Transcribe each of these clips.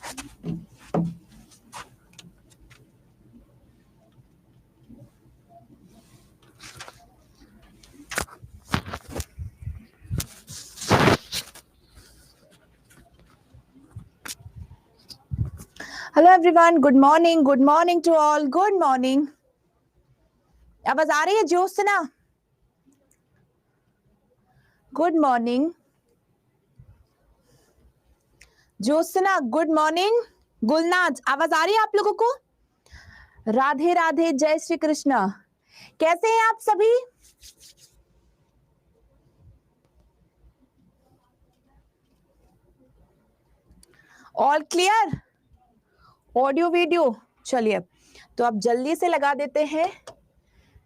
Hello everyone, good morning to all, good morning. आवाज आ रही है Jyotsna? Good morning Jyotsna, good morning. Gulnaz, आवाज आ रही है आप लोगों को? राधे राधे, जय श्री कृष्ण। कैसे हैं आप सभी? All clear? Audio video? चलिए, तो अब जल्दी से लगा देते हैं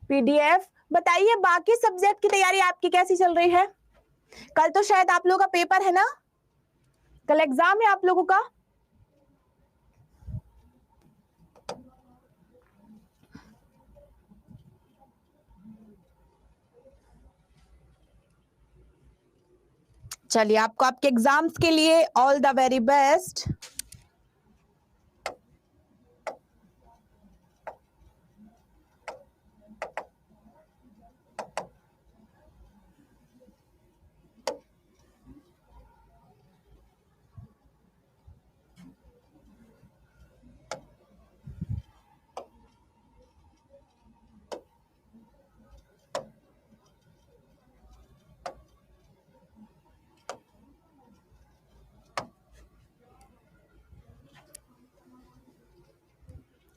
पीडीएफ। बताइए बाकी सब्जेक्ट की तैयारी आपकी कैसी चल रही है? कल तो शायद आप लोगों का पेपर है ना, कल एग्जाम है आप लोगों का। चलिए, आपको आपके एग्जाम्स के लिए ऑल द वेरी बेस्ट।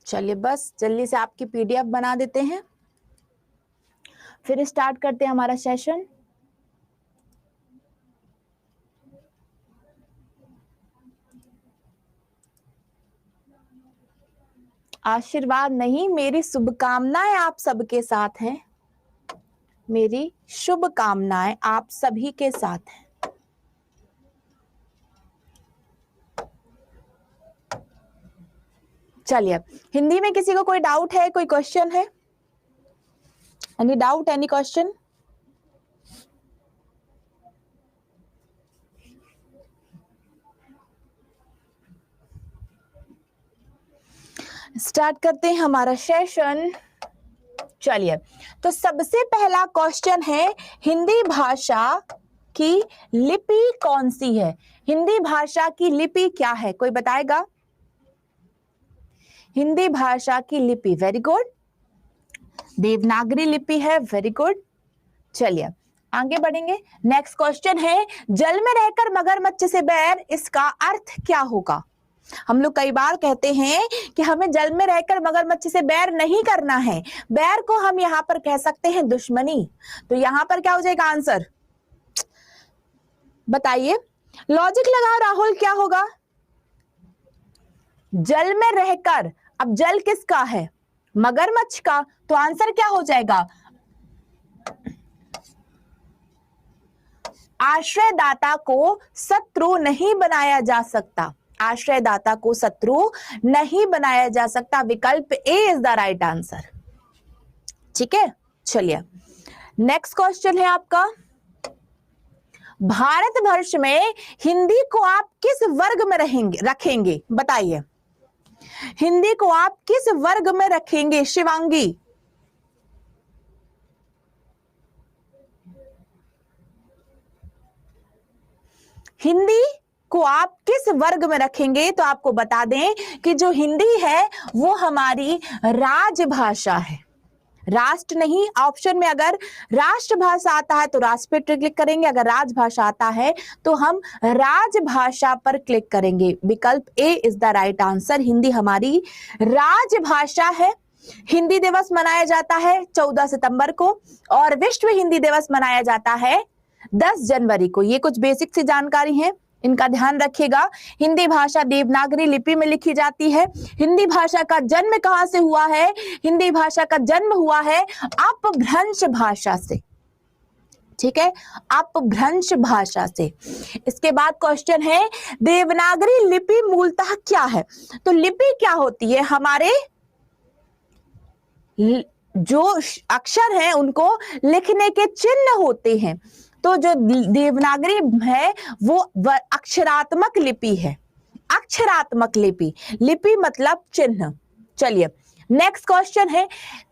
चलिए, बस जल्दी से आपकी पीडीएफ बना देते हैं, फिर स्टार्ट करते हैं हमारा सेशन। आशीर्वाद नहीं, मेरी शुभकामनाएं आप सबके साथ हैं। मेरी शुभकामनाएं आप सभी के साथ हैं। चलिए, हिंदी में किसी को कोई डाउट है, कोई क्वेश्चन है? Any doubt, any question? Start करते हैं हमारा सेशन। चलिए, तो सबसे पहला क्वेश्चन है, हिंदी भाषा की लिपि कौन सी है? हिंदी भाषा की लिपि क्या है, कोई बताएगा? हिंदी भाषा की लिपि, वेरी गुड, देवनागरी लिपि है, वेरी गुड। चलिए आगे बढ़ेंगे। नेक्स्ट क्वेश्चन है, जल में रहकर मगरमच्छ से बैर, इसका अर्थ क्या होगा? हम लोग कई बार कहते हैं कि हमें जल में रहकर मगरमच्छ से बैर नहीं करना है, बैर को हम यहां पर कह सकते हैं दुश्मनी। तो यहां पर क्या हो जाएगा आंसर? बताइए, लॉजिक लगाओ राहुल, क्या होगा? जल में रहकर, अब जल किसका है? मगरमच्छ का, तो आंसर क्या हो जाएगा? आश्रयदाता को शत्रु नहीं बनाया जा सकता, आश्रयदाता को शत्रु नहीं बनाया जा सकता। विकल्प A is the right answer. ठीक है, चलिए नेक्स्ट क्वेश्चन है आपका, भारतवर्ष में हिंदी को आप किस वर्ग में रखेंगे? बताइए, हिंदी को आप किस वर्ग में रखेंगे? शिवांगी, हिंदी को आप किस वर्ग में रखेंगे? तो आपको बता दें कि जो हिंदी है वो हमारी राजभाषा है, राष्ट्र नहीं। ऑप्शन में अगर राष्ट्रभाषा आता है तो राष्ट्र पे क्लिक करेंगे, अगर राजभाषा आता है तो हम राजभाषा पर क्लिक करेंगे। विकल्प A is the right answer. Hindi हमारी राजभाषा है। हिंदी दिवस मनाया जाता है 14 सितंबर को और विश्व हिंदी दिवस मनाया जाता है 10 जनवरी को। ये कुछ बेसिक सी जानकारी है, इनका ध्यान रखिएगा। हिंदी भाषा देवनागरी लिपि में लिखी जाती है। हिंदी भाषा का जन्म कहां से हुआ है? हिंदी भाषा का जन्म हुआ है अपभ्रंश भाषा से। ठीक है, अपभ्रंश भाषा से। इसके बाद क्वेश्चन है, देवनागरी लिपि मूलतः क्या है? तो लिपि क्या होती है? हमारे जो अक्षर हैं उनको लिखने के चिन्ह होते हैं। तो जो देवनागरी है वो अक्षरात्मक लिपि है, अक्षरात्मक लिपि, लिपि मतलब चिन्ह। चलिए नेक्स्ट क्वेश्चन है,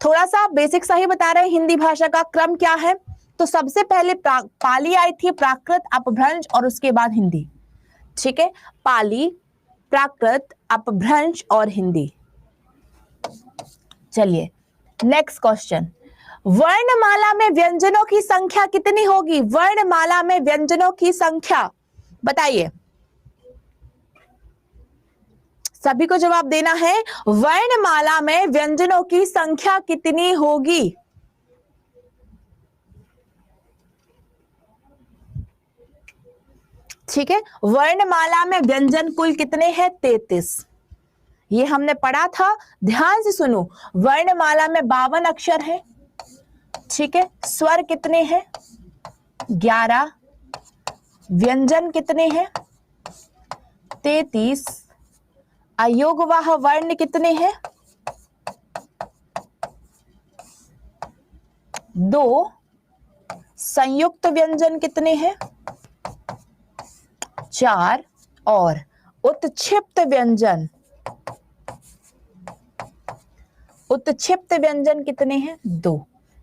थोड़ा सा बेसिक सा ही बता रहे हैं हिंदी भाषा का क्रम क्या है। तो सबसे पहले पाली आई थी, प्राकृत, अपभ्रंश और उसके बाद हिंदी। ठीक है, पाली, प्राकृत, अपभ्रंश और हिंदी। चलिए नेक्स्ट क्वेश्चन, वर्णमाला में व्यंजनों की संख्या कितनी होगी? वर्णमाला में व्यंजनों की संख्या बताइए, सभी को जवाब देना है। वर्णमाला में व्यंजनों की संख्या कितनी होगी? ठीक है, वर्णमाला में व्यंजन कुल कितने हैं? 33। ये हमने पढ़ा था, ध्यान से सुनो। वर्णमाला में 52 अक्षर है। ठीक है, स्वर कितने हैं? 11। व्यंजन कितने हैं? 33। अयोगवाह वर्ण कितने हैं? 2। संयुक्त व्यंजन कितने हैं? 4। और उत्क्षिप्त व्यंजन, उत्क्षिप्त व्यंजन कितने हैं? 2।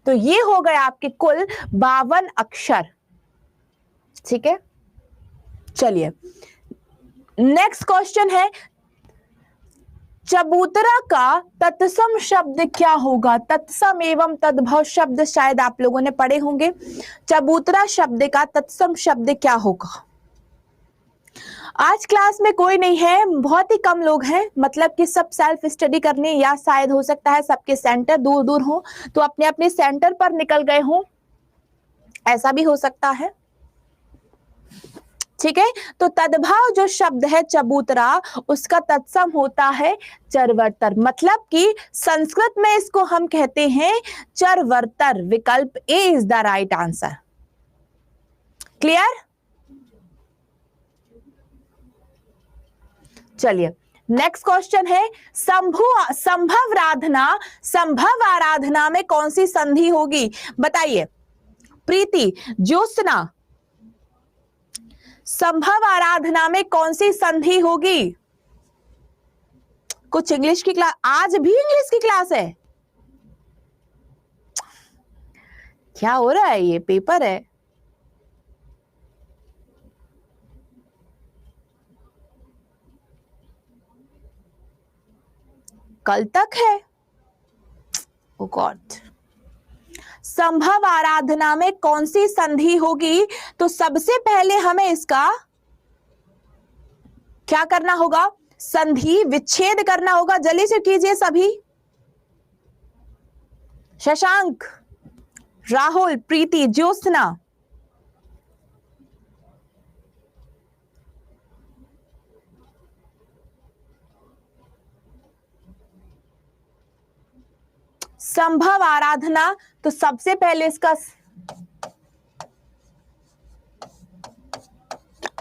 तो ये हो गए आपके कुल 52 अक्षर। ठीक है, चलिए नेक्स्ट क्वेश्चन है, चबूतरा का तत्सम शब्द क्या होगा? तत्सम एवं तद्भव शब्द शायद आप लोगों ने पढ़े होंगे। चबूतरा शब्द का तत्सम शब्द क्या होगा? आज क्लास में कोई नहीं है, बहुत ही कम लोग हैं, मतलब कि सब सेल्फ स्टडी करने, या शायद हो सकता है सबके सेंटर दूर दूर हो तो अपने अपने सेंटर पर निकल गए हों, ऐसा भी हो सकता है। ठीक है, तो तद्भव जो शब्द है चबूतरा, उसका तत्सम होता है चरवर्तर, मतलब कि संस्कृत में इसको हम कहते हैं चरवर्तर। विकल्प A is the right answer. Clear? चलिए नेक्स्ट क्वेश्चन है, संभव आराधना में कौन सी संधि होगी? बताइए। प्रीति, ज्योत्सना, संभव आराधना में कौन सी संधि होगी? कुछ इंग्लिश की क्लास, आज भी इंग्लिश की क्लास है? क्या हो रहा है? ये पेपर है। कल तक है। ओ गॉड। संभव आराधना में कौन सी संधि होगी? तो सबसे पहले हमें इसका क्या करना होगा? संधि विच्छेद करना होगा। जल्दी से कीजिए सभी। शशांक, राहुल, प्रीति, ज्योत्सना। संभव आराधना, तो सबसे पहले इसका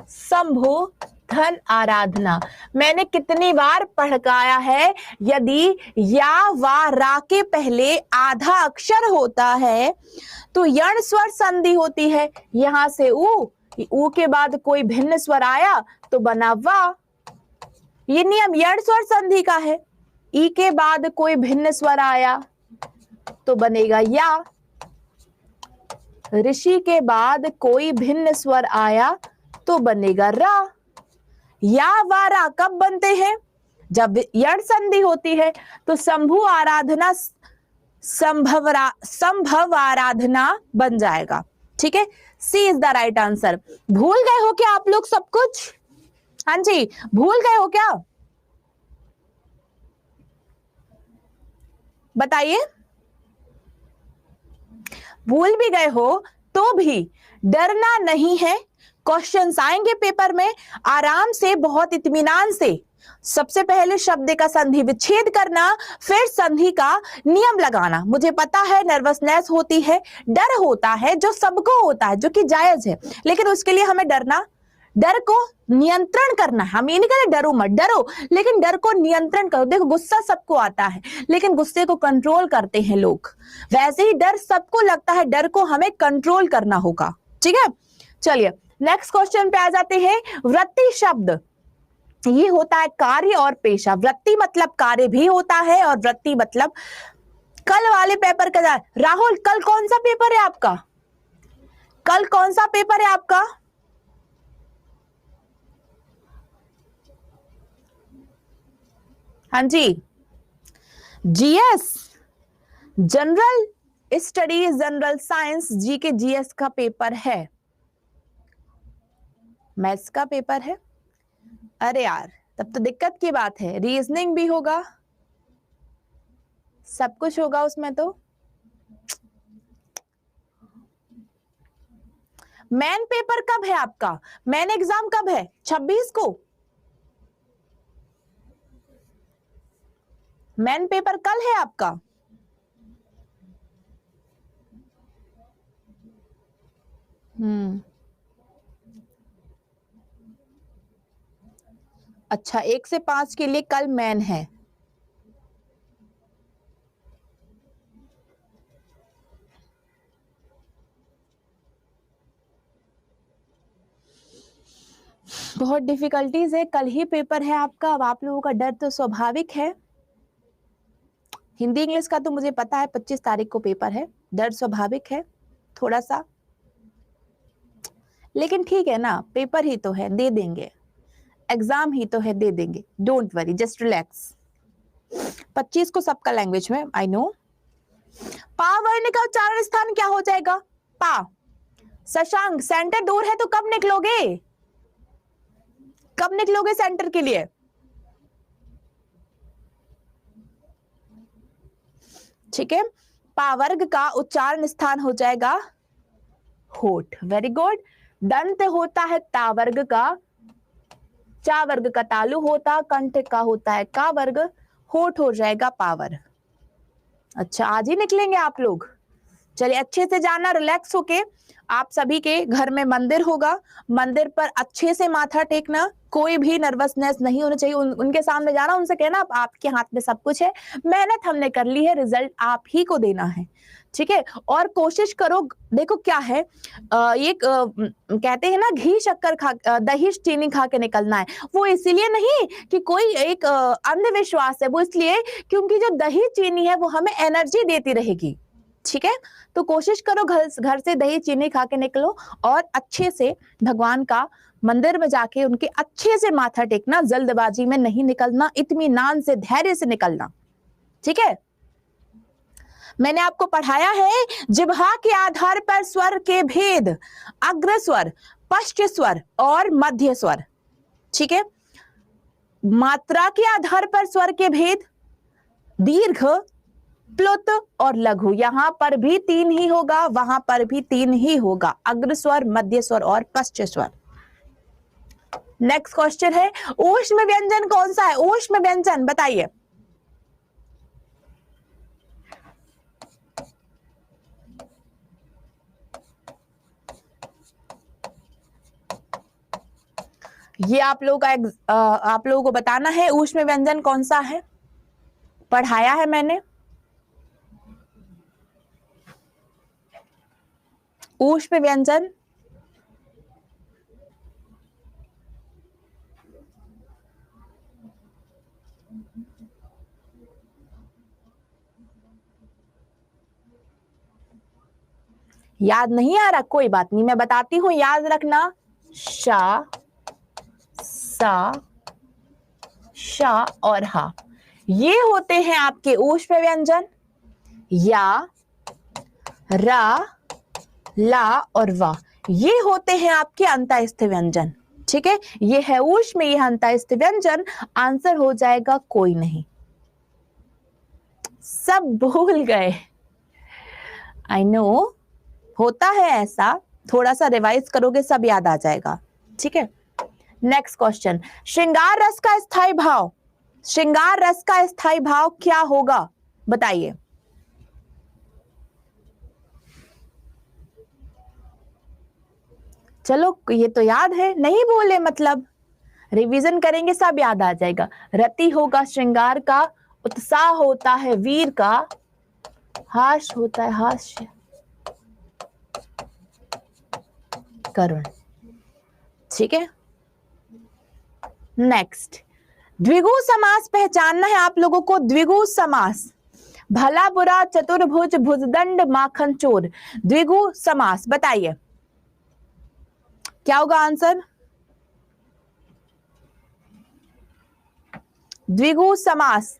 संबोधन आराधना। मैंने कितनी बार पढ़काया है, यदि या वा रा के पहले आधा अक्षर होता है तो यण स्वर संधि होती है। यहां से ऊ के बाद कोई भिन्न स्वर आया तो बना वा। ये नियम यण स्वर संधि का है। ई के बाद कोई भिन्न स्वर आया तो बनेगा या। ऋषि के बाद कोई भिन्न स्वर आया तो बनेगा रा। या वा रा कब बनते हैं? जब यण संधि होती है। तो संभु आराधना संभव आराधना बन जाएगा। ठीक है, सी इज द राइट आंसर। भूल गए हो क्या आप लोग सब कुछ? हाँ जी, भूल गए हो क्या? बताइए। भूल भी गए हो तो भी डरना नहीं है। क्वेश्चंस आएंगे पेपर में, आराम से, बहुत इत्मीनान से। सबसे पहले शब्द का संधि विच्छेद करना, फिर संधि का नियम लगाना। मुझे पता है नर्वसनेस होती है, डर होता है, जो सबको होता है, जो कि जायज है, लेकिन उसके लिए हमें डर को नियंत्रण करना है। हम ये नहीं कह रहे डरो मत, डरो, लेकिन डर को नियंत्रण करो। देखो गुस्सा सबको आता है, लेकिन गुस्से को कंट्रोल करते हैं लोग। वैसे ही डर सबको लगता है, डर को हमें कंट्रोल करना होगा। ठीक है, चलिए नेक्स्ट क्वेश्चन पे आ जाते हैं। वृत्ति शब्द ये होता है कार्य और पेशा। वृत्ति मतलब कार्य भी होता है और वृत्ति मतलब कल वाले पेपर का। राहुल कल कौन सा पेपर है आपका? कल कौन सा पेपर है आपका? हाँ जी, GS, general studies, general science, जी के जीएस का पेपर है, मैथ्स का पेपर है। अरे यार तब तो दिक्कत की बात है। रीजनिंग भी होगा, सब कुछ होगा उसमें। तो मेन पेपर कब है आपका? मेन एग्जाम कब है? 26 को। मेन पेपर कल है आपका? अच्छा, 1 से 5 के लिए कल मेन है। बहुत डिफिकल्टीज है, कल ही पेपर है आपका। अब आप लोगों का डर तो स्वाभाविक है। हिंदी इंग्लिश का तो मुझे पता है 25 तारीख को पेपर है, डर स्वाभाविक है थोड़ा सा, लेकिन ठीक है ना, पेपर ही तो है, दे देंगे। एग्जाम ही तो है, दे देंगे। Don't worry, just relax. 25 को सबका लैंग्वेज में, आई नो। पा वर्ण का उच्चारण स्थान क्या हो जाएगा? पा। शशांक सेंटर दूर है तो कब निकलोगे? कब निकलोगे सेंटर के लिए? ठीक है, पावर्ग का उच्चारण स्थान हो जाएगा होठ। Very good. दंत होता है तावर्ग का, चा वर्ग का तालु होता, कंठ का होता है का वर्ग, होठ हो जाएगा पावर। अच्छा, आज ही निकलेंगे आप लोग? चलिए अच्छे से जाना, रिलैक्स होके। आप सभी के घर में मंदिर होगा, मंदिर पर अच्छे से माथा टेकना, कोई भी नर्वसनेस नहीं होनी चाहिए। उनके सामने जाना, उनसे कहना आपके हाथ में सब कुछ है, मेहनत हमने कर ली है, रिजल्ट आप ही को देना है। ठीक है, और कोशिश करो। देखो क्या है, ये कहते हैं ना, घी शक्कर खा, दही चीनी खा के निकलना है। वो इसीलिए नहीं कि कोई एक अंधविश्वास है, वो इसलिए क्योंकि जो दही चीनी है वो हमें एनर्जी देती रहेगी। ठीक है, तो कोशिश करो घर से दही चीनी खा के निकलो और अच्छे से भगवान का मंदिर में जाके उनके अच्छे से माथा टेकना, जल्दबाजी में नहीं निकलना, इत्मीनान से, धैर्य से निकलना। ठीक है, मैंने आपको पढ़ाया है जिह्वा के आधार पर स्वर के भेद, अग्र स्वर, पश्च स्वर और मध्य स्वर। ठीक है, मात्रा के आधार पर स्वर के भेद, दीर्घ, प्लुत और लघु। यहां पर भी 3 ही होगा, वहां पर भी 3 ही होगा, अग्र स्वर, मध्य स्वर और पश्च स्वर। नेक्स्ट क्वेश्चन है, ऊष्म व्यंजन कौन सा है? ऊष्म व्यंजन बताइए। ये आप लोगों का आप लोगों को बताना है ऊष्म व्यंजन कौन सा है, पढ़ाया है मैंने। ऊष्म व्यंजन याद नहीं आ रहा, कोई बात नहीं, मैं बताती हूं, याद रखना। शा, सा, शा और हा, ये होते हैं आपके ऊष्म व्यंजन। या, रा, ला और वा, ये होते हैं आपके अंतःस्थ व्यंजन। ठीक है, ये है ऊष्म, ये अंतःस्थ व्यंजन। आंसर हो जाएगा कोई नहीं। सब भूल गए, आई नो, होता है ऐसा, थोड़ा सा रिवाइज करोगे सब याद आ जाएगा। ठीक है, नेक्स्ट क्वेश्चन, श्रृंगार रस का स्थायी भाव, श्रृंगार रस का स्थायी भाव क्या होगा बताइए। चलो ये तो याद है, नहीं बोले मतलब, रिवीजन करेंगे सब याद आ जाएगा। रति होगा श्रृंगार का, उत्साह होता है वीर का, हास होता है हास्य, करुण। ठीक है, नेक्स्ट, द्विगु समास पहचानना है आप लोगों को। द्विगु समास, भला बुरा चतुर्भुज भुजदंड माखन चोर, द्विगु समास बताइए क्या होगा आंसर। द्विगु समास,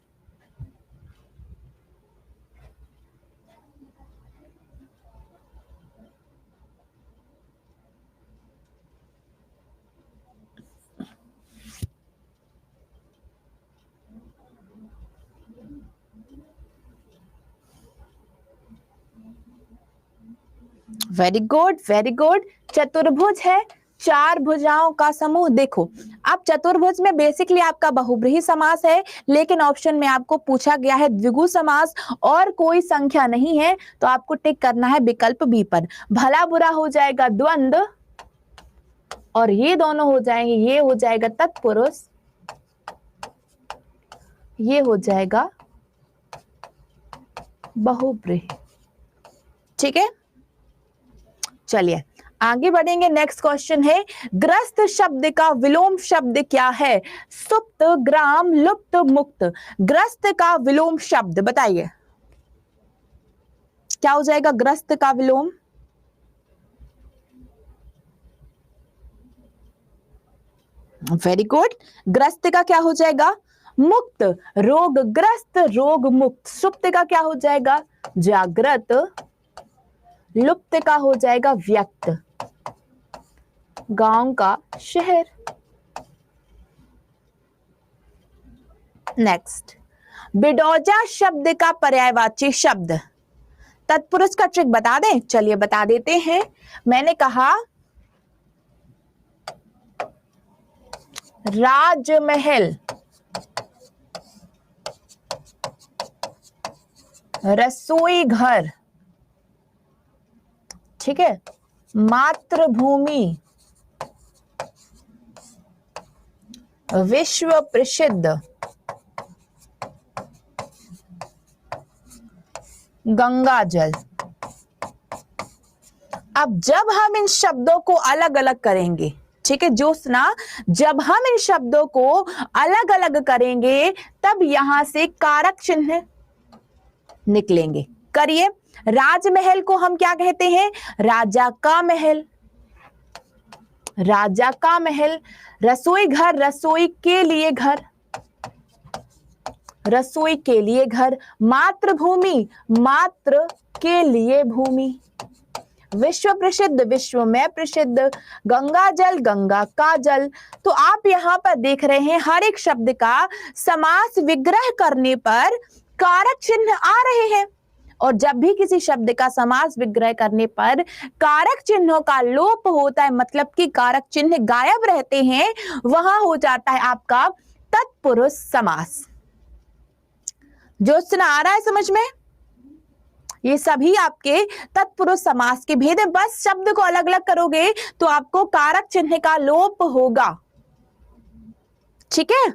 वेरी गुड वेरी गुड। चतुर्भुज है, चार भुजाओं का समूह। देखो अब चतुर्भुज में बेसिकली आपका बहुब्रीहि समास है, लेकिन ऑप्शन में आपको पूछा गया है द्विगु समास और कोई संख्या नहीं है, तो आपको टिक करना है विकल्प बी पर। भला बुरा हो जाएगा द्वंद्व और ये दोनों हो जाएंगे, ये हो जाएगा तत्पुरुष, ये हो जाएगा बहुब्रीहि। ठीक है, चलिए आगे बढ़ेंगे। नेक्स्ट क्वेश्चन है, ग्रस्त शब्द का विलोम शब्द क्या है। सुप्त, ग्राम, लुप्त, मुक्त। ग्रस्त का विलोम शब्द बताइए क्या हो जाएगा ग्रस्त का विलोम। वेरी गुड, ग्रस्त का क्या हो जाएगा मुक्त, रोगग्रस्त, रोग मुक्त। सुप्त का क्या हो जाएगा जागृत, लुप्त का हो जाएगा व्यक्त, गांव का शहर। नेक्स्ट, बिडौजा शब्द का पर्यायवाची शब्द। तत्पुरुष का ट्रिक बता दें, चलिए बता देते हैं। मैंने कहा राजमहल, रसोई घर, ठीक है, मातृभूमि, विश्व प्रसिद्ध, गंगा जल। अब जब हम इन शब्दों को अलग अलग करेंगे, ठीक है ज्योत्सना, जब हम इन शब्दों को अलग अलग करेंगे तब यहां से कारक चिन्ह निकलेंगे। करिए, राजमहल को हम क्या कहते हैं राजा का महल, राजा का महल। रसोई घर, रसोई के लिए घर, रसोई के लिए घर। मातृभूमि, मातृ के लिए भूमि। विश्व प्रसिद्ध, विश्व में प्रसिद्ध। गंगा जल, गंगा का जल। तो आप यहां पर देख रहे हैं हर एक शब्द का समास विग्रह करने पर कारक चिन्ह आ रहे हैं, और जब भी किसी शब्द का समास विग्रह करने पर कारक चिन्हों का लोप होता है, मतलब कि कारक चिन्ह गायब रहते हैं, वहां हो जाता है आपका तत्पुरुष समास। ज्योत्सना आ रहा है समझ में? ये सभी आपके तत्पुरुष समास के भेद है। बस शब्द को अलग अलग करोगे तो आपको कारक चिन्ह का लोप होगा। ठीक है,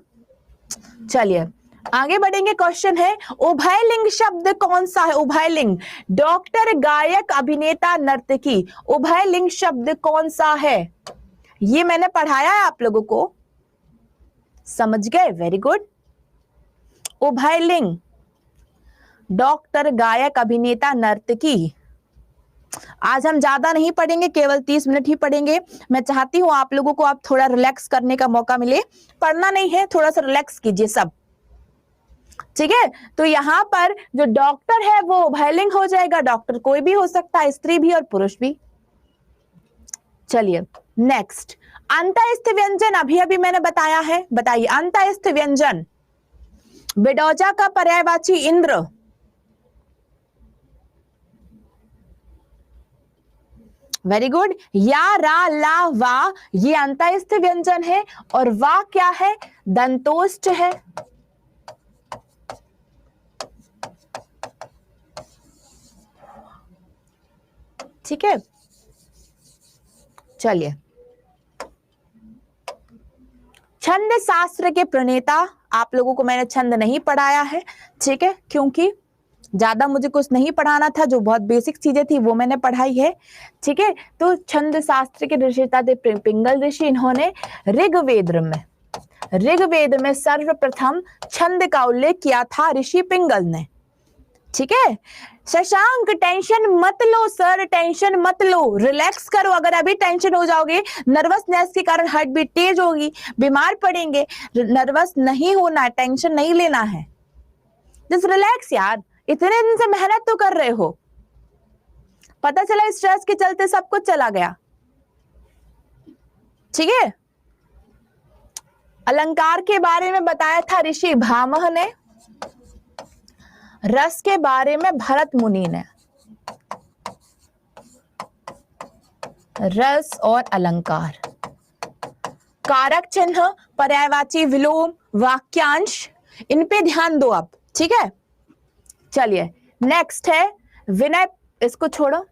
चलिए आगे बढ़ेंगे। क्वेश्चन है, उभयलिंग शब्द कौन सा है। उभयलिंग, डॉक्टर, गायक, अभिनेता, नर्तकी। उभयलिंग शब्द कौन सा है, ये मैंने पढ़ाया है आप लोगों को, समझ गए? Very good. उभयलिंग, डॉक्टर, गायक, अभिनेता, नर्तकी। आज हम ज्यादा नहीं पढ़ेंगे, केवल 30 मिनट ही पढ़ेंगे। मैं चाहती हूं आप लोगों को आप थोड़ा रिलैक्स करने का मौका मिले, पढ़ना नहीं है, थोड़ा सा रिलैक्स कीजिए सब। ठीक है, तो यहां पर जो डॉक्टर है वो उभयलिंग हो जाएगा। डॉक्टर कोई भी हो सकता है, स्त्री भी और पुरुष भी। चलिए नेक्स्ट, अंतःस्थ व्यंजन अभी अभी मैंने बताया है, बताइए अंतःस्थ व्यंजन। बिडौजा का पर्यायवाची इंद्र। Very good. या, रा, ला, वा, ये अंतःस्थ व्यंजन है, और वा क्या है दंतोष्ठ है। ठीक है, चलिए छंद शास्त्र के प्रणेता। आप लोगों को मैंने छंद नहीं पढ़ाया है, ठीक है, क्योंकि ज्यादा मुझे कुछ नहीं पढ़ाना था, जो बहुत बेसिक चीजें थी वो मैंने पढ़ाई है। ठीक है, तो छंद शास्त्र के रचयिता थे पिंगल ऋषि। इन्होंने ऋग्वेद में ऋग्वेद में सर्वप्रथम छंद का उल्लेख किया था ऋषि पिंगल ने। ठीक है शशांक, टेंशन मत लो सर, टेंशन मत लो, रिलैक्स करो। अगर अभी टेंशन हो जाओगे, नर्वसनेस के कारण हार्ट बीट तेज होगी, बीमार पड़ेंगे। नर्वस नहीं होना, टेंशन नहीं लेना है, जस्ट रिलैक्स यार। इतने दिन से मेहनत तो कर रहे हो, पता चला स्ट्रेस के चलते सब कुछ चला गया। ठीक है अलंकार के बारे में बताया था ऋषि भामह ने, रस के बारे में भरत मुनि ने। रस और अलंकार, कारक चिन्ह, पर्यायवाची, विलोम, वाक्यांश, इन पे ध्यान दो आप। ठीक है चलिए नेक्स्ट है विनय, इसको छोड़ो।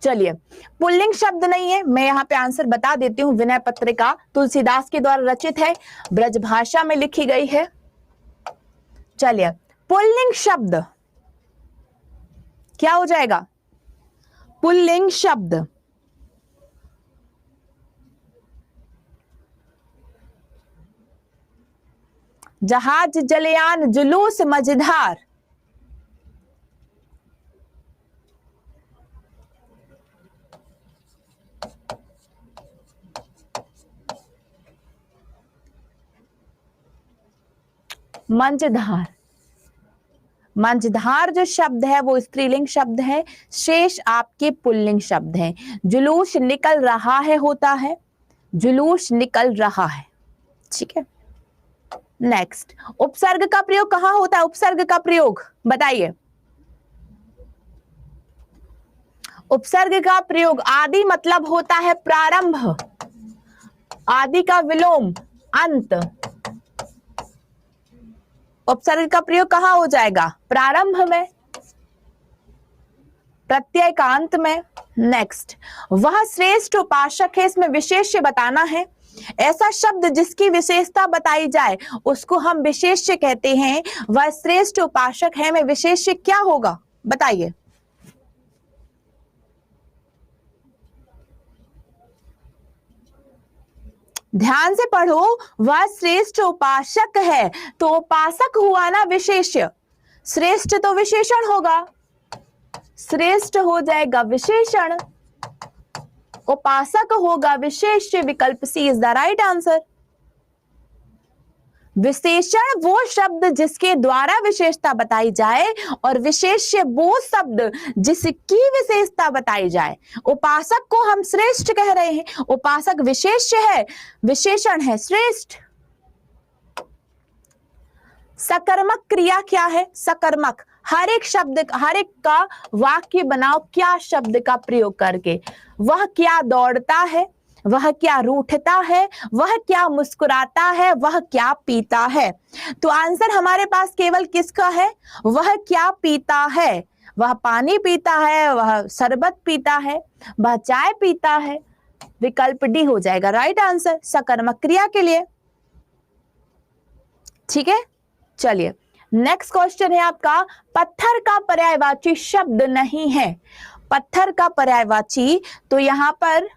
चलिए पुल्लिंग शब्द नहीं है, मैं यहाँ पे आंसर बता देती हूँ। विनय पत्रिका तुलसीदास के द्वारा रचित है, ब्रज भाषा में लिखी गई है। चलिए पुल्लिंग शब्द क्या हो जाएगा? पुल्लिंग शब्द जहाज, जलयान, जुलूस, मझधार। मंझधार, मंझधार जो शब्द है वो स्त्रीलिंग शब्द है, शेष आपके पुल्लिंग शब्द हैं। जुलूस निकल रहा है होता है, जुलूस निकल रहा है। ठीक है नेक्स्ट, उपसर्ग का प्रयोग कहां होता है? उपसर्ग का प्रयोग बताइए। उपसर्ग का प्रयोग आदि मतलब होता है प्रारंभ, आदि का विलोम अंत। उपसर्ग का प्रयोग कहां हो जाएगा? प्रारंभ में, प्रत्यय का अंत में। नेक्स्ट, वह श्रेष्ठ उपासक है, इसमें विशेष्य बताना है। ऐसा शब्द जिसकी विशेषता बताई जाए उसको हम विशेष्य कहते हैं। वह श्रेष्ठ उपासक है में विशेष्य क्या होगा बताइए। ध्यान से पढ़ो, वह श्रेष्ठ उपासक है तो उपासक हुआ ना विशेष्य, श्रेष्ठ तो विशेषण होगा, श्रेष्ठ हो जाएगा विशेषण, उपासक होगा विशेष्य। विकल्प सी इज द राइट आंसर। विशेषण वो शब्द जिसके द्वारा विशेषता बताई जाए और विशेष्य वो शब्द जिसकी विशेषता बताई जाए। उपासक को हम श्रेष्ठ कह रहे हैं, उपासक विशेष्य है, विशेषण है श्रेष्ठ। सकर्मक क्रिया क्या है? सकर्मक हर एक शब्द, हर एक का वाक्य बनाओ क्या शब्द का प्रयोग करके। वह क्या दौड़ता है, वह क्या रूठता है, वह क्या मुस्कुराता है, वह क्या पीता है। तो आंसर हमारे पास केवल किसका है? वह क्या पीता है। वह पानी पीता है, वह शरबत पीता है, वह चाय पीता है। विकल्प डी हो जाएगा राइट आंसर सकर्मक क्रिया के लिए। ठीक है चलिए नेक्स्ट क्वेश्चन है आपका, पत्थर का पर्यायवाची शब्द नहीं है। पत्थर का पर्यायवाची तो यहां पर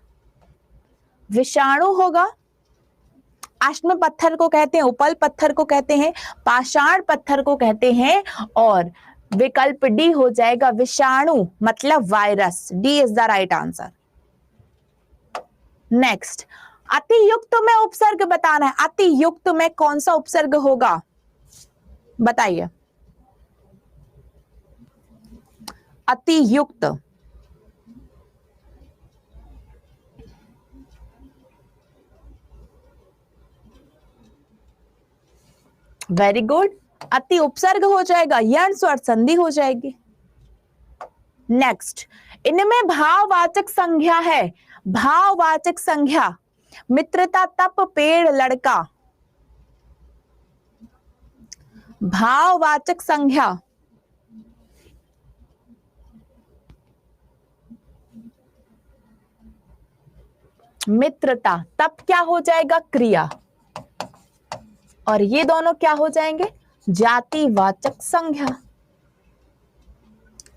विषाणु होगा। अश्म पत्थर को कहते हैं, उपल पत्थर को कहते हैं, पाषाण पत्थर को कहते हैं, और विकल्प डी हो जाएगा विषाणु मतलब virus. D is the right answer. Next, अतियुक्त में उपसर्ग बताना है। अतियुक्त में कौन सा उपसर्ग होगा बताइए। अतियुक्त, वेरी गुड, अति उपसर्ग हो जाएगा, यण स्वर संधि हो जाएगी। नेक्स्ट, इनमें भाववाचक संज्ञा है। भाववाचक संज्ञा, मित्रता, तप, पेड़, लड़का। भाववाचक संज्ञा, मित्रता, तप क्या हो जाएगा? क्रिया, और ये दोनों क्या हो जाएंगे? जातिवाचक संज्ञा।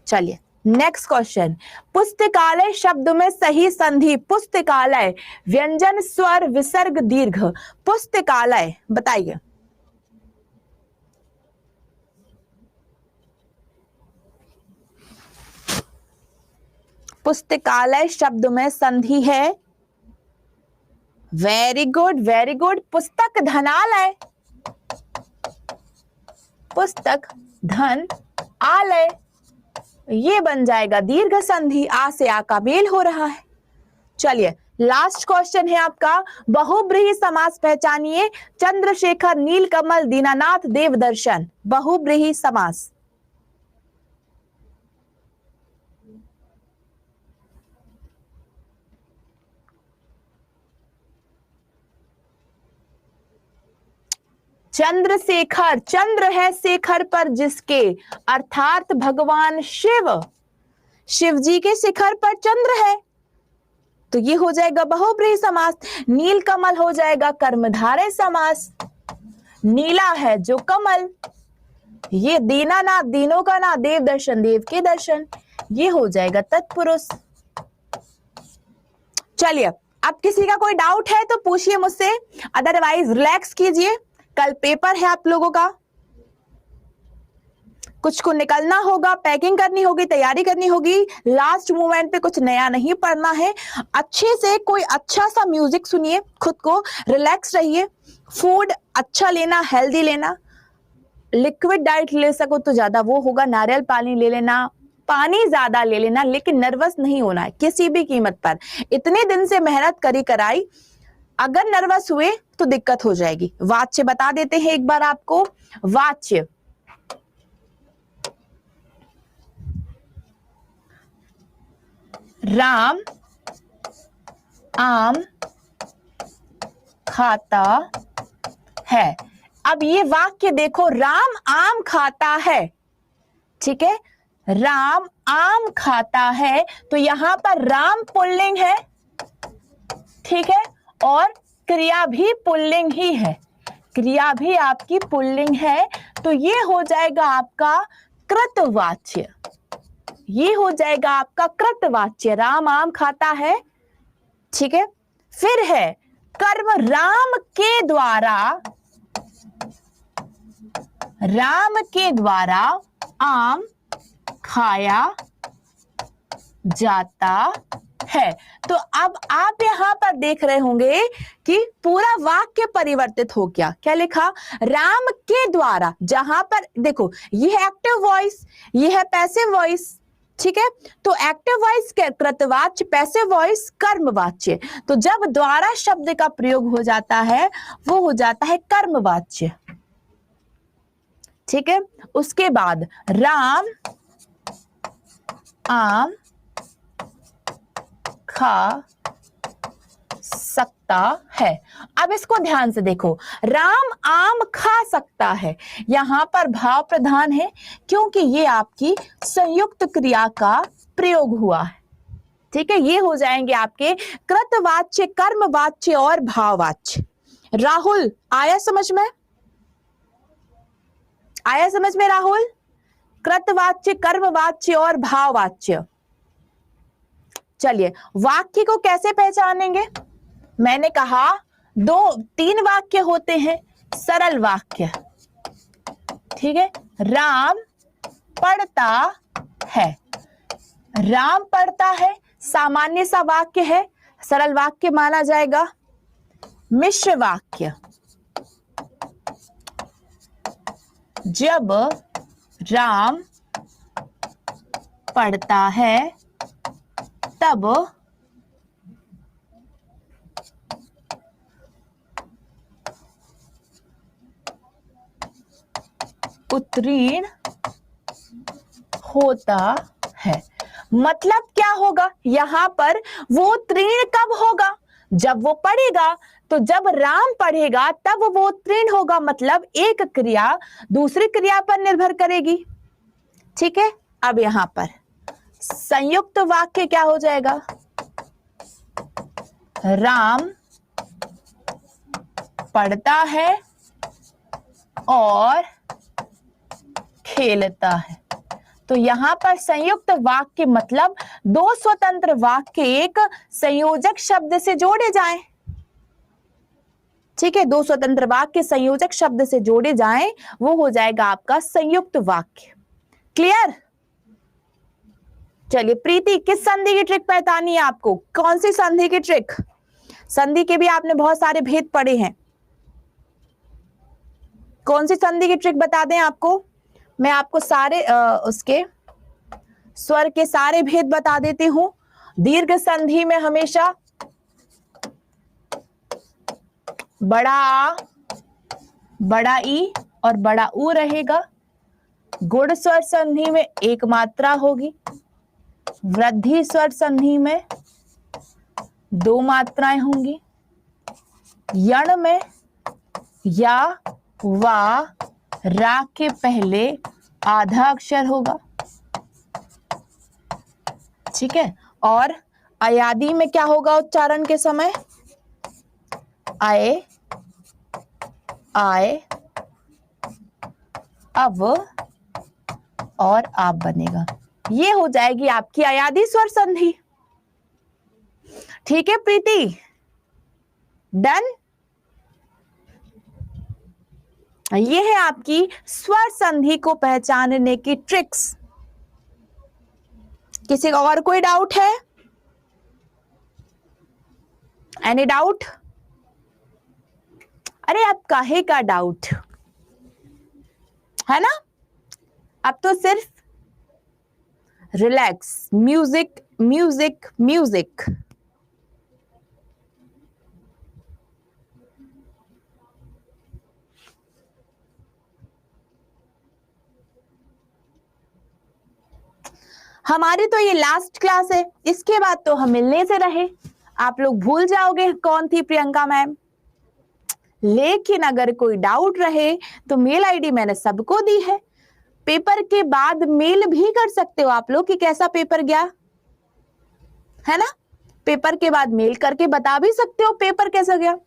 चलिए नेक्स्ट क्वेश्चन, पुस्तकालय शब्द में सही संधि। पुस्तकालय, व्यंजन स्वर विसर्ग दीर्घ। पुस्तकालय बताइए। पुस्तकालय शब्द में संधि है। Very good very good. पुस्तक धनालय, पुस्तक धन आलय, ये बन जाएगा दीर्घ संधि। आ से आ का मेल हो रहा है। चलिए लास्ट क्वेश्चन है आपका, बहुब्रीहि समास पहचानिए। चंद्रशेखर, नीलकमल, दीनानाथ, देवदर्शन। बहुब्रीहि समास। चंद्रशेखर, चंद्र है शेखर पर जिसके, अर्थात भगवान शिव, शिव जी के शिखर पर चंद्र है, तो ये हो जाएगा बहुब्रीहि समास। नीलकमल हो जाएगा कर्मधारय समास। नीला है जो कमल, ये दीनानाथ, दीनों का ना, देवदर्शन, देव के दर्शन, ये हो जाएगा तत्पुरुष। चलिए अब किसी का कोई डाउट है तो पूछिए मुझसे, अदरवाइज रिलैक्स कीजिए। कल पेपर है आप लोगों का, कुछ को निकलना होगा, पैकिंग करनी होगी, तैयारी करनी होगी। लास्ट मोमेंट पे कुछ नया नहीं पढ़ना है। अच्छे से कोई अच्छा सा म्यूजिक सुनिए, खुद को रिलैक्स रहिए, फूड अच्छा लेना, हेल्दी लेना, लिक्विड डाइट ले सको तो ज्यादा वो होगा, नारियल पानी ले लेना, पानी ज्यादा ले लेना, लेकिन नर्वस नहीं होना है किसी भी कीमत पर। इतने दिन से मेहनत करी कराई, अगर नर्वस हुए तो दिक्कत हो जाएगी। वाच्य बता देते हैं एक बार आपको। वाच्य, राम आम खाता है। अब ये वाक्य देखो, राम आम खाता है, ठीक है, राम आम खाता है, तो यहां पर राम पुल्लिंग है, ठीक है, और क्रिया भी पुल्लिंग ही है, क्रिया भी आपकी पुल्लिंग है, तो ये हो जाएगा आपका कृतवाच्य, ये हो जाएगा आपका कृतवाच्य। राम आम खाता है, ठीक है। फिर है कर्म, राम के द्वारा, राम के द्वारा आम खाया जाता है। तो अब आप यहां पर देख रहे होंगे कि पूरा वाक्य परिवर्तित हो गया। क्या लिखा? राम के द्वारा, जहां पर देखो ये है एक्टिव वॉइस, ये है पैसिव वॉइस, ठीक है। तो एक्टिव वॉइस कृतवाच्य, पैसिव वॉइस कर्मवाच्य। तो जब द्वारा शब्द का प्रयोग हो जाता है वो हो जाता है कर्मवाच्य, ठीक है। उसके बाद राम आम खा सकता है। अब इसको ध्यान से देखो, राम आम खा सकता है, यहां पर भाव प्रधान है क्योंकि ये आपकी संयुक्त क्रिया का प्रयोग हुआ है, ठीक है। ये हो जाएंगे आपके कृतवाच्य, कर्मवाच्य और भाववाच्य। राहुल आया समझ में? आया समझ में राहुल? कृतवाच्य, कर्मवाच्य और भाववाच्य। चलिए वाक्य को कैसे पहचानेंगे? मैंने कहा तीन वाक्य होते हैं, सरल वाक्य, ठीक है। राम पढ़ता है, राम पढ़ता है सामान्य सा वाक्य है, सरल वाक्य माना जाएगा। मिश्र वाक्य, जब राम पढ़ता है तब उत्तीर्ण होता है। मतलब क्या होगा यहां पर? वो उत्तीर्ण कब होगा? जब वो पढ़ेगा। तो जब राम पढ़ेगा तब वो उत्तीर्ण होगा, मतलब एक क्रिया दूसरी क्रिया पर निर्भर करेगी, ठीक है। अब यहां पर संयुक्त वाक्य क्या हो जाएगा? राम पढ़ता है और खेलता है। तो यहां पर संयुक्त वाक्य मतलब दो स्वतंत्र वाक्य एक संयोजक शब्द से जोड़े जाएं। ठीक है, दो स्वतंत्र वाक्य संयोजक शब्द से जोड़े जाएं, वो हो जाएगा आपका संयुक्त वाक्य। क्लियर? चलिए प्रीति, किस संधि की ट्रिक पहचानी है आपको? कौन सी संधि की ट्रिक? संधि के भी आपने बहुत सारे भेद पढ़े हैं। कौन सी संधि की ट्रिक बता दें आपको? मैं आपको सारे उसके स्वर के सारे भेद बता देती हूं। दीर्घ संधि में हमेशा बड़ा आ, बड़ा ई और बड़ा ऊ रहेगा। गुण स्वर संधि में एक मात्रा होगी। वृद्धि स्वर संधि में दो मात्राएं होंगी। यण में या वा रा के पहले आधा अक्षर होगा। ठीक है, और अयादी में क्या होगा उच्चारण के समय? आए, आए, अब और आप बनेगा। ये हो जाएगी आपकी अयादी स्वर संधि। ठीक है प्रीति, डन? ये है आपकी स्वर संधि को पहचानने की ट्रिक्स। किसी का और कोई डाउट है? Any doubt? अरे आप काहे का डाउट है ना? अब तो सिर्फ रिलैक्स, म्यूजिक म्यूजिक म्यूजिक। हमारी तो ये लास्ट क्लास है, इसके बाद तो हम मिलने से रहे। आप लोग भूल जाओगे कौन थी प्रियंका मैम। लेकिन अगर कोई डाउट रहे तो मेल आईडी मैंने सबको दी है। पेपर के बाद मेल भी कर सकते हो आप लोग कि कैसा पेपर गया, है ना? पेपर के बाद मेल करके बता भी सकते हो पेपर कैसा गया।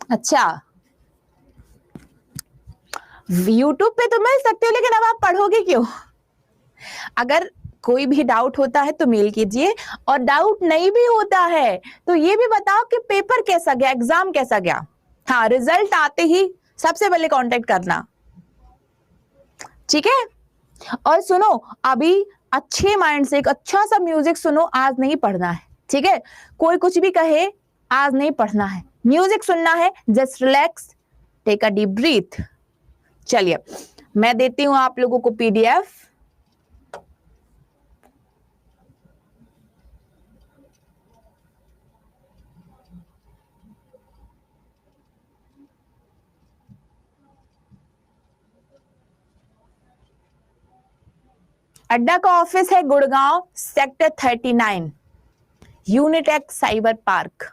अच्छा, यूट्यूब पे तो मिल सकते हो, लेकिन अब आप पढ़ोगे क्यों? अगर कोई भी डाउट होता है तो मेल कीजिए, और डाउट नहीं भी होता है तो ये भी बताओ कि पेपर कैसा गया, एग्जाम कैसा गया। हाँ, रिजल्ट आते ही सबसे पहले कांटेक्ट करना। ठीक है, और सुनो, अभी अच्छे माइंड से एक अच्छा सा म्यूजिक सुनो। आज नहीं पढ़ना है, ठीक है? कोई कुछ भी कहे, आज नहीं पढ़ना है, म्यूजिक सुनना है। Just relax, take a deep breath. चलिए मैं देती हूं आप लोगों को पीडीएफ। अड्डा का ऑफिस है Gurgaon, sector 39, Unitech cyber park.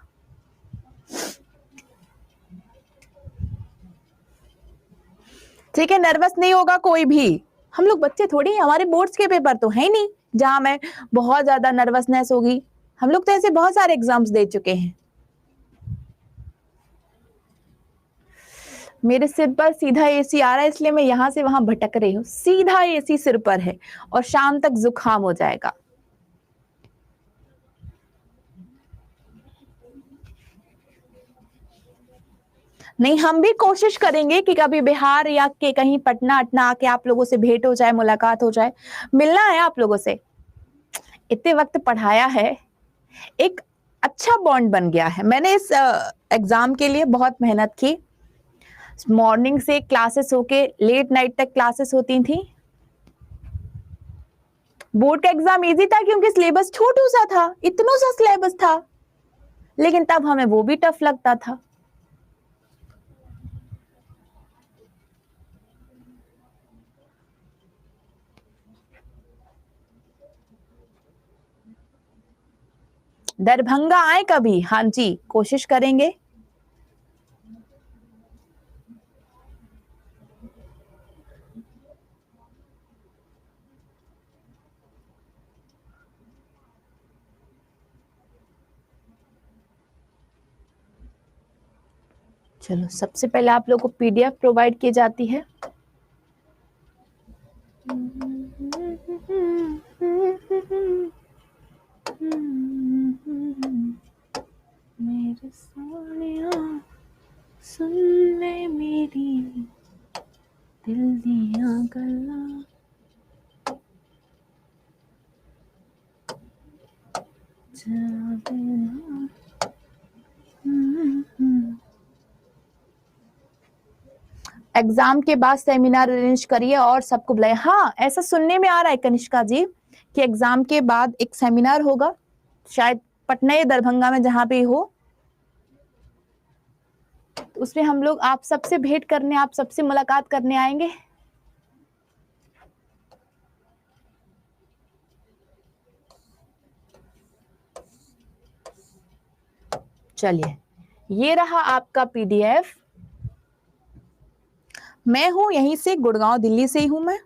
ठीक है, नर्वस नहीं होगा कोई भी। हम लोग बच्चे थोड़ी हैं, हमारे बोर्ड्स के पेपर तो है नहीं जहां में बहुत ज्यादा नर्वसनेस होगी। हम लोग तो ऐसे बहुत सारे एग्जाम्स दे चुके हैं। मेरे सिर पर सीधा एसी आ रहा है, इसलिए मैं यहां से वहां भटक रही हूँ। सीधा एसी सिर पर है और शाम तक जुकाम हो जाएगा। नहीं, हम भी कोशिश करेंगे कि कभी बिहार या के कहीं पटना अटना आके आप लोगों से भेंट हो जाए, मुलाकात हो जाए। मिलना है आप लोगों से। इतने वक्त पढ़ाया है, एक अच्छा बॉन्ड बन गया है। मैंने इस एग्जाम के लिए बहुत मेहनत की। मॉर्निंग से क्लासेस होके लेट नाइट तक क्लासेस होती थी। बोर्ड का एग्जाम इजी था क्योंकि सिलेबस छोटू सा था, इतना सा सिलेबस था, लेकिन तब हमें वो भी टफ लगता था। दरभंगा आए कभी? हाँ जी, कोशिश करेंगे। चलो, सबसे पहले आप लोग को पीडीएफ प्रोवाइड की जाती है। मेरे सोनिया सुन ले मेरी दिल दिया गल्ला, एग्जाम के बाद सेमिनार अरेंज करिए और सबको बुलाइए। हाँ, ऐसा सुनने में आ रहा है कनिष्का जी कि एग्जाम के बाद एक सेमिनार होगा, शायद पटना या दरभंगा में, जहां पे हो, तो उसमें हम लोग आप सबसे भेंट करने, आप सबसे मुलाकात करने आएंगे। चलिए, ये रहा आपका पीडीएफ। मैं हूं यहीं से, गुड़गांव दिल्ली से ही हूं मैं।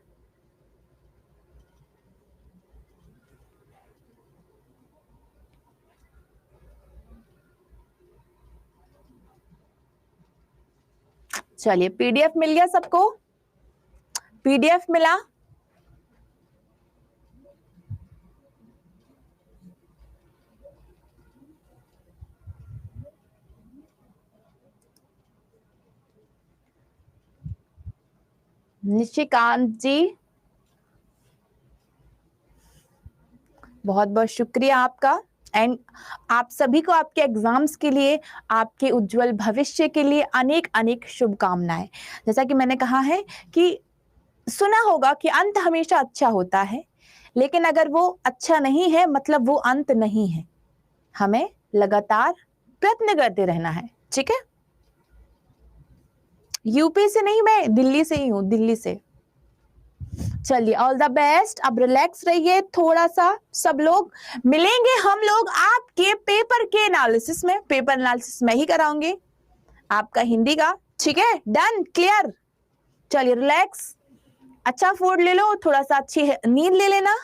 चलिए, पीडीएफ मिल गया सबको? पीडीएफ मिला? निशिकांत जी, बहुत बहुत शुक्रिया आपका। एंड आप सभी को आपके एग्जाम्स के लिए, आपके उज्जवल भविष्य के लिए अनेक अनेक शुभकामनाएं। जैसा कि मैंने कहा है कि सुना होगा कि अंत हमेशा अच्छा होता है, लेकिन अगर वो अच्छा नहीं है मतलब वो अंत नहीं है। हमें लगातार प्रयत्न करते रहना है, ठीक है? यूपी से नहीं, मैं दिल्ली से ही हूं, दिल्ली से। चलिए, ऑल द बेस्ट। अब रिलैक्स रहिए थोड़ा सा सब लोग। मिलेंगे हम लोग आपके पेपर के एनालिसिस में। पेपर एनालिसिस मैं ही कराऊंगी आपका हिंदी का, ठीक है? Done, clear. चलिए, रिलैक्स, अच्छा फूड ले लो, थोड़ा सा अच्छी नींद ले लेना,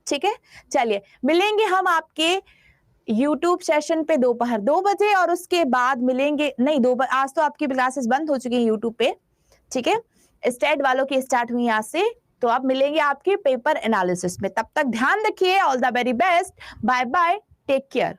ठीक है? चलिए, मिलेंगे हम आपके YouTube सेशन पे दोपहर 2 बजे, और उसके बाद मिलेंगे नहीं, आज तो आपकी क्लासेस बंद हो चुकी हैं YouTube पे, ठीक है? स्टेट वालों की स्टार्ट हुई आज से, तो आप मिलेंगे आपके पेपर एनालिसिस में। तब तक ध्यान रखिए। All the very best, bye bye, take care.